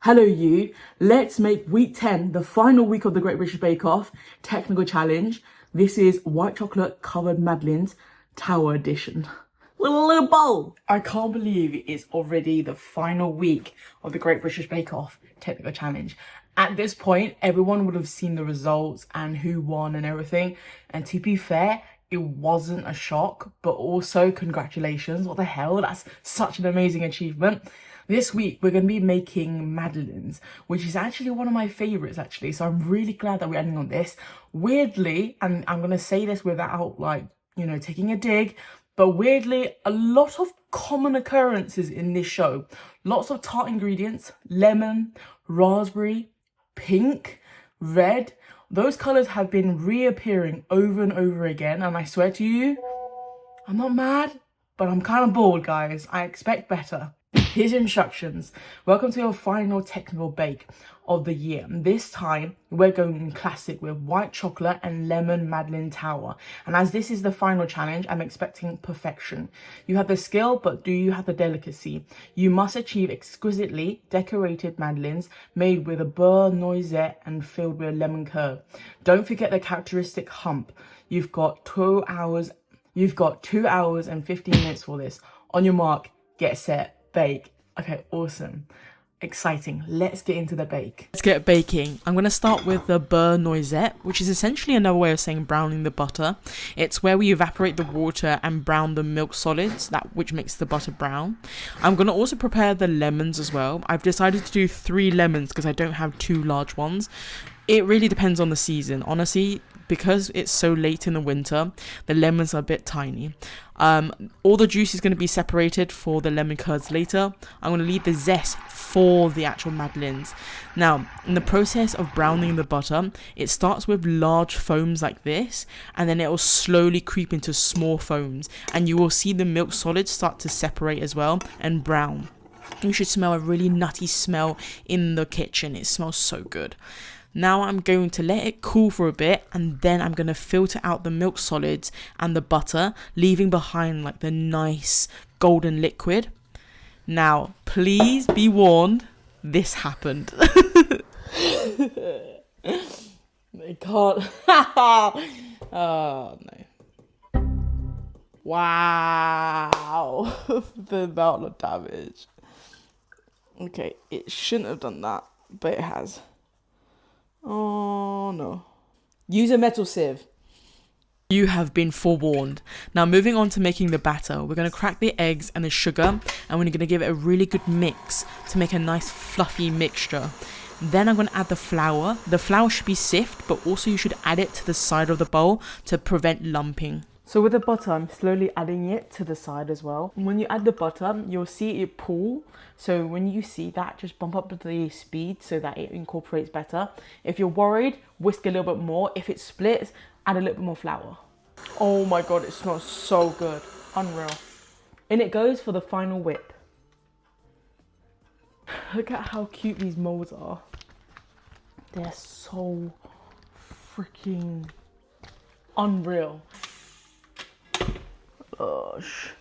Hello you, let's make week 10, the final week of the Great British Bake Off technical challenge. This is White Chocolate Covered Madeleines Tower Edition. Little bowl! I can't believe it's already the final week of the Great British Bake Off technical challenge. At this point, everyone would have seen the results and who won and everything. And to be fair, it wasn't a shock, but also congratulations. What the hell? That's such an amazing achievement. This week, we're going to be making madeleines, which is actually one of my favourites, actually. So I'm really glad that we're ending on this. Weirdly, and I'm going to say this without, taking a dig, but weirdly, a lot of common occurrences in this show. Lots of tart ingredients, lemon, raspberry, pink, red. Those colours have been reappearing over and over again. And I swear to you, I'm not mad, but I'm kind of bored, guys. I expect better. Here's your instructions. Welcome to your final technical bake of the year. This time, we're going classic with white chocolate and lemon madeleine tower. And as this is the final challenge, I'm expecting perfection. You have the skill, but do you have the delicacy? You must achieve exquisitely decorated madeleines made with a beurre noisette and filled with lemon curd. Don't forget the characteristic hump. You've got 2 hours and 15 minutes for this. On your mark, get set. Bake. Okay, awesome. Exciting. Let's get into the bake. Let's get baking. I'm going to start with the beurre noisette, which is essentially another way of saying browning the butter. It's where we evaporate the water and brown the milk solids, which makes the butter brown. I'm going to also prepare the lemons as well. I've decided to do 3 lemons because I don't have 2 large ones. It really depends on the season. Honestly, because it's so late in the winter, the lemons are a bit tiny. All the juice is going to be separated for the lemon curds later. I'm going to leave the zest for the actual madeleines. Now, in the process of browning the butter, it starts with large foams like this, and then it will slowly creep into small foams, and you will see the milk solids start to separate as well and brown. You should smell a really nutty smell in the kitchen. It smells so good. Now I'm going to let it cool for a bit, and then I'm going to filter out the milk solids and the butter, leaving behind like the nice golden liquid. Now, please be warned, this happened. I can't. Oh, no. Wow. The amount of damage. Okay, it shouldn't have done that, but it has. Oh no. Use a metal sieve. You have been forewarned. Now moving on to making the batter, we're going to crack the eggs and the sugar, and we're going to give it a really good mix to make a nice fluffy mixture. Then I'm going to add the flour. The flour should be sifted, but also you should add it to the side of the bowl to prevent lumping. So with the butter, I'm slowly adding it to the side as well. And when you add the butter, you'll see it pool. So when you see that, just bump up the speed so that it incorporates better. If you're worried, whisk a little bit more. If it splits, add a little bit more flour. Oh my God, it smells so good. Unreal. In it goes for the final whip. Look at how cute these molds are. They're so freaking unreal. Gosh.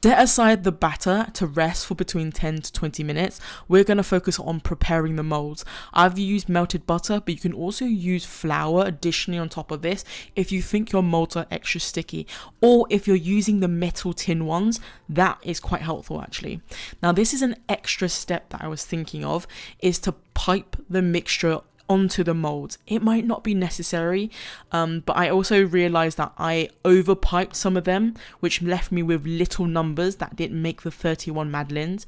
Set aside the batter to rest for between 10 to 20 minutes. We're going to focus on preparing the molds. I've used melted butter, but you can also use flour additionally on top of this if you think your molds are extra sticky, or if you're using the metal tin ones, that is quite helpful actually. Now this is an extra step that I was thinking of, is to pipe the mixture onto the molds. It might not be necessary, but I also realized that I overpiped some of them, which left me with little numbers that didn't make the 31 madeleines.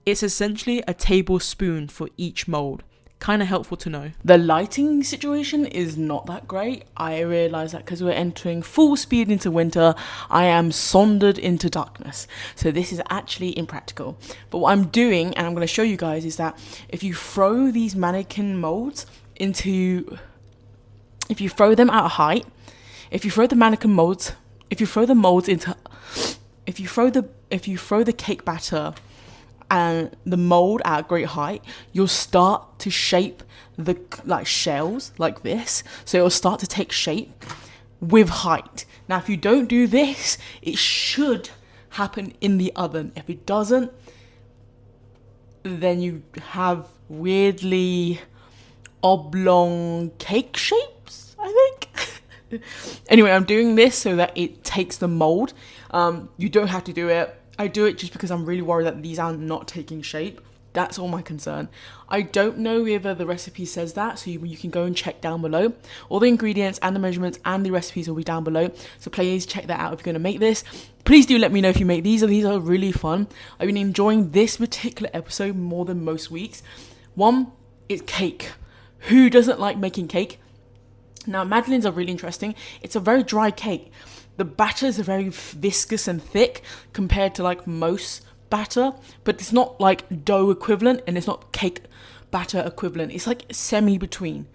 It's essentially a tablespoon for each mold. Kind of helpful to know. The lighting situation is not that great. I realize that because we're entering full speed into winter, I am sondered into darkness. So this is actually impractical. But what I'm doing, and I'm going to show you guys, is that if you throw these mannequin molds into, if you throw them at a height, if you throw the mannequin molds, if you throw the molds into, if you throw the cake batter and the mold at a great height, you'll start to shape the shells like this. So it'll start to take shape with height. Now, if you don't do this, it should happen in the oven. If it doesn't, then you have weirdly oblong cake shapes, I think. Anyway, I'm doing this so that it takes the mold. You don't have to do it. I do it just because I'm really worried that these are not taking shape. That's all my concern. I don't know whether the recipe says that, so you can go and check down below. All the ingredients and the measurements and the recipes will be down below, so please check that out if you're going to make this. Please do let me know if you make these. These are really fun. I've been enjoying this particular episode more than most weeks. One, it's cake. Who doesn't like making cake? Now, madeleines are really interesting. It's a very dry cake. The batters are very viscous and thick compared to like most batter, but it's not like dough equivalent and it's not cake batter equivalent. It's like semi-between.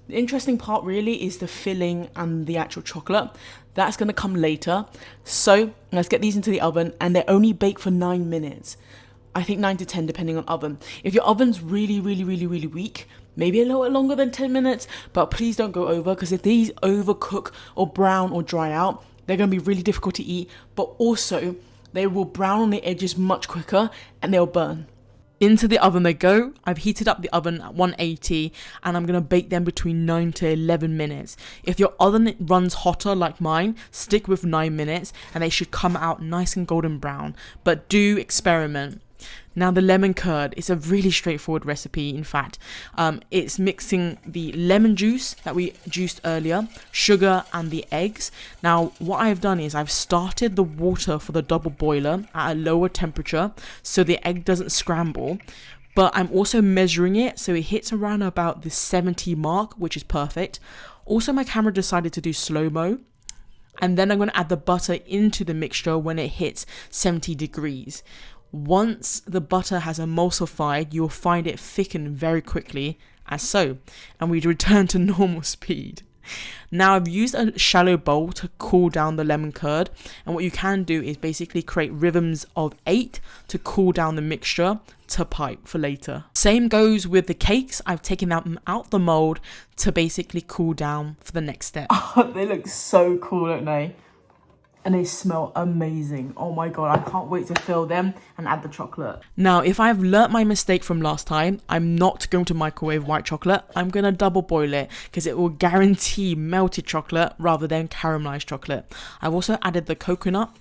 The interesting part really is the filling and the actual chocolate. That's going to come later. So let's get these into the oven, and they're only baked for 9 minutes. I think 9 to 10 depending on oven. If your oven's really weak, maybe a little bit longer than 10 minutes, but please don't go over, because if these overcook or brown or dry out, they're going to be really difficult to eat, but also they will brown on the edges much quicker and they'll burn. Into the oven they go. I've heated up the oven at 180 and I'm going to bake them between 9 to 11 minutes. If your oven runs hotter like mine, stick with 9 minutes and they should come out nice and golden brown, but do experiment. Now the lemon curd, it's a really straightforward recipe. In fact, it's mixing the lemon juice that we juiced earlier, sugar and the eggs. Now what I've done is I've started the water for the double boiler at a lower temperature so the egg doesn't scramble. But I'm also measuring it so it hits around about the 70 mark, which is perfect. Also, my camera decided to do slow-mo. And then I'm going to add the butter into the mixture when it hits 70 degrees. Once the butter has emulsified, you'll find it thicken very quickly, as so, and we return to normal speed. Now I've used a shallow bowl to cool down the lemon curd, and what you can do is basically create rhythms of 8 to cool down the mixture to pipe for later. Same goes with the cakes. I've taken them out the mold to basically cool down for the next step. Oh, they look so cool, don't they? And they smell amazing. Oh my god, I can't wait to fill them and add the chocolate. Now, if I've learnt my mistake from last time, I'm not going to microwave white chocolate. I'm going to double boil it because it will guarantee melted chocolate rather than caramelized chocolate. I've also added the coconut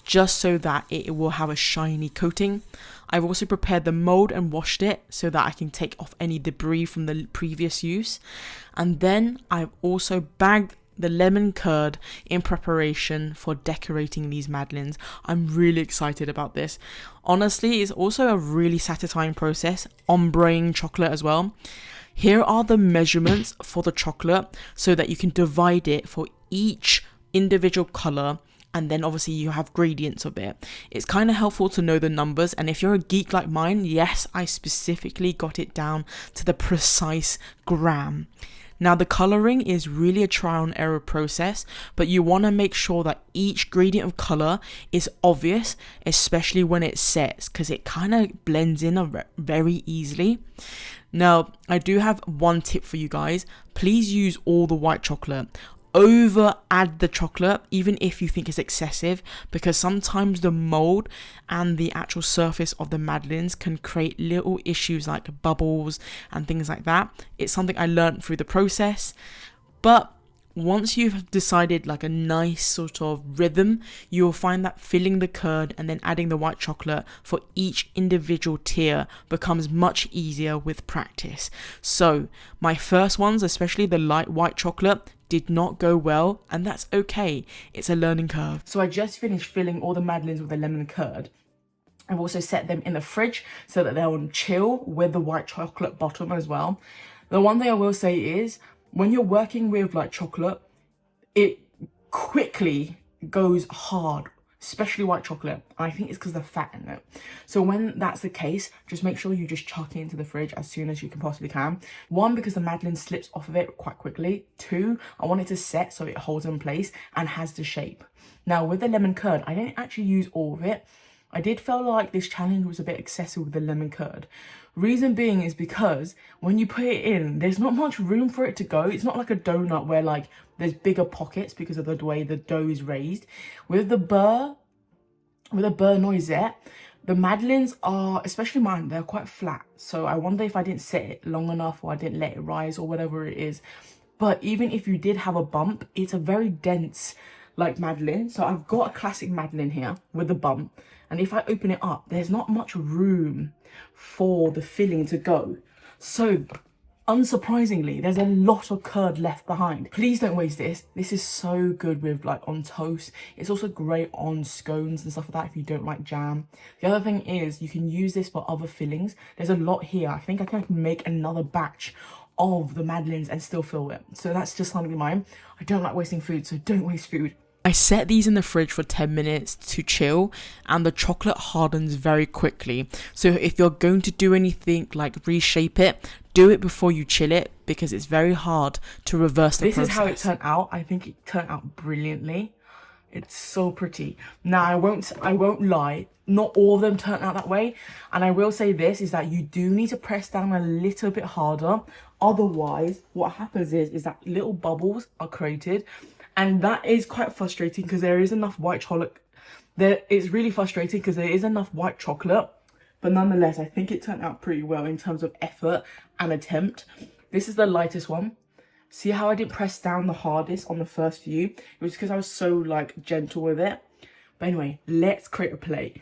just so that it will have a shiny coating. I've also prepared the mold and washed it so that I can take off any debris from the previous use. And then I've also bagged the lemon curd in preparation for decorating these madeleines. I'm really excited about this. Honestly, it's also a really satisfying process, ombreing chocolate as well. Here are the measurements for the chocolate so that you can divide it for each individual color, and then obviously you have gradients of it. It's kind of helpful to know the numbers, and if you're a geek like mine, yes, I specifically got it down to the precise gram. Now the colouring is really a trial and error process, but you want to make sure that each gradient of colour is obvious, especially when it sets, because it kind of blends in very easily. Now I do have one tip for you guys. Please use all the white chocolate. Over add the chocolate even if you think it's excessive, because sometimes the mold and the actual surface of the madeleines can create little issues like bubbles and things like that. It's something I learned through the process, but once you've decided like a nice sort of rhythm, you'll find that filling the curd and then adding the white chocolate for each individual tier becomes much easier with practice. So my first ones, especially the light white chocolate, did not go well, and that's okay. It's a learning curve. So I just finished filling all the madeleines with the lemon curd. I've also set them in the fridge so that they'll chill with the white chocolate bottom as well. The one thing I will say is, when you're working with like chocolate, it quickly goes hard, especially white chocolate. And I think it's because of the fat in it. So when that's the case, just make sure you just chuck it into the fridge as soon as you can possibly can. One, because the madeleine slips off of it quite quickly. Two, I want it to set so it holds in place and has the shape. Now with the lemon curd, I didn't actually use all of it. I did feel like this challenge was a bit excessive with the lemon curd. Reason being is because when you put it in, there's not much room for it to go. It's not like a donut where like there's bigger pockets because of the way the dough is raised. With the beurre noisette, The madeleines are, especially mine, they're quite flat. So I wonder if I didn't set it long enough or I didn't let it rise or whatever it is. But even if you did have a bump, it's a very dense like madeleine. So I've got a classic madeleine here with a bump. And if I open it up, there's not much room for the filling to go. So unsurprisingly, there's a lot of curd left behind. Please don't waste this. This is so good with like on toast. It's also great on scones and stuff like that if you don't like jam. The other thing is you can use this for other fillings. There's a lot here. I think I can make another batch of the madeleines and still fill it. So that's just something in mind. I don't like wasting food, so don't waste food. I set these in the fridge for 10 minutes to chill, and the chocolate hardens very quickly. So if you're going to do anything like reshape it, do it before you chill it, because it's very hard to reverse the process. This is how it turned out. I think it turned out brilliantly. It's so pretty. Now I won't lie, not all of them turned out that way. And I will say this is that you do need to press down a little bit harder. Otherwise, what happens is that little bubbles are created. And that is quite frustrating because there is enough white chocolate. It's really frustrating because there is enough white chocolate. But nonetheless, I think it turned out pretty well in terms of effort and attempt. This is the lightest one. See how I didn't press down the hardest on the first few? It was because I was so like gentle with it. But anyway, let's create a plate.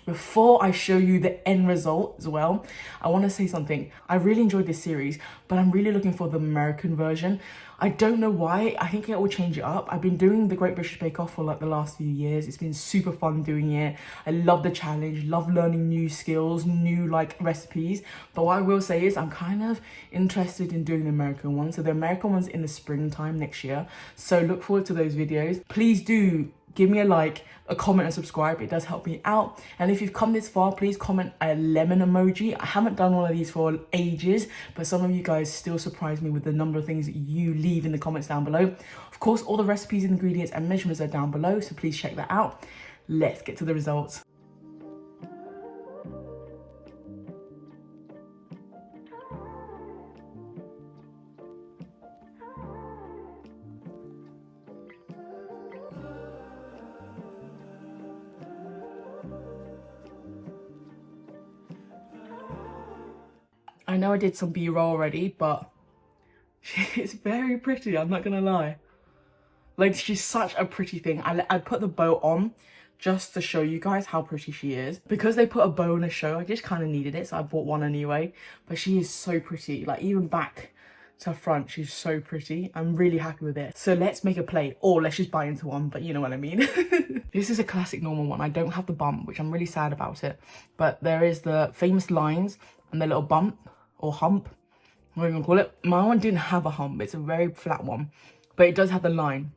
Before I show you the end result as well, I want to say something. I really enjoyed this series, but I'm really looking for the American version. I don't know why. I think it will change it up. I've been doing the Great British Bake Off for like the last few years. It's been super fun doing it. I love the challenge, love learning new skills, new like recipes. But what I will say is I'm kind of interested in doing the American one. So the American one's in the springtime next year. So look forward to those videos. Please do give me a like, a comment and subscribe. It does help me out. And if you've come this far, please comment a lemon emoji. I haven't done one of these for ages, but some of you guys still surprise me with the number of things that you leave in the comments down below. Of course, all the recipes, ingredients and measurements are down below, so please check that out. Let's get to the results. I know I did some B-roll already, but she's very pretty, I'm not gonna lie. Like, she's such a pretty thing. I put the bow on just to show you guys how pretty she is. Because they put a bow in a show, I just kind of needed it, so I bought one anyway. But she is so pretty, like even back to front, she's so pretty. I'm really happy with it. So let's make a plate, or let's just buy into one, but you know what I mean. This is a classic normal one. I don't have the bump, which I'm really sad about it. But there is the famous lines and the little bump. Or hump, whatever you gonna call it. My one didn't have a hump, it's a very flat one, but it does have the line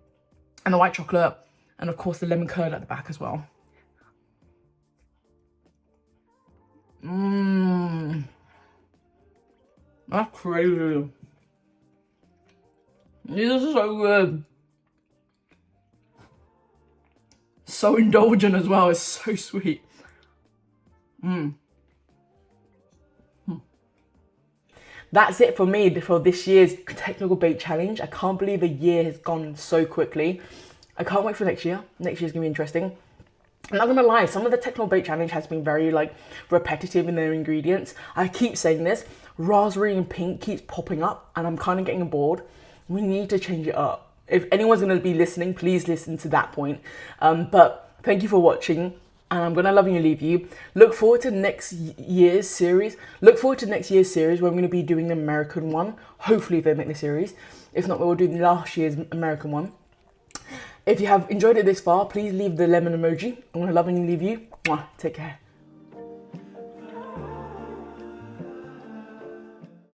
and the white chocolate and of course the lemon curd at the back as well. That's crazy. This is so good. So indulgent as well, it's so sweet. That's it for me for this year's Technical Bake Challenge. I can't believe a year has gone so quickly. I can't wait for next year. Next year's gonna be interesting. I'm not gonna lie, some of the Technical Bake Challenge has been very like repetitive in their ingredients. I keep saying this, raspberry and pink keeps popping up and I'm kind of getting bored. We need to change it up. If anyone's gonna be listening, please listen to that point. But thank you for watching. And I'm gonna love you and leave you. Look forward to next year's series. Look forward to next year's series where I'm gonna be doing the American one. Hopefully they make the series. If not, we'll do last year's American one. If you have enjoyed it this far, please leave the lemon emoji. I'm gonna love and leave you. Mwah. Take care.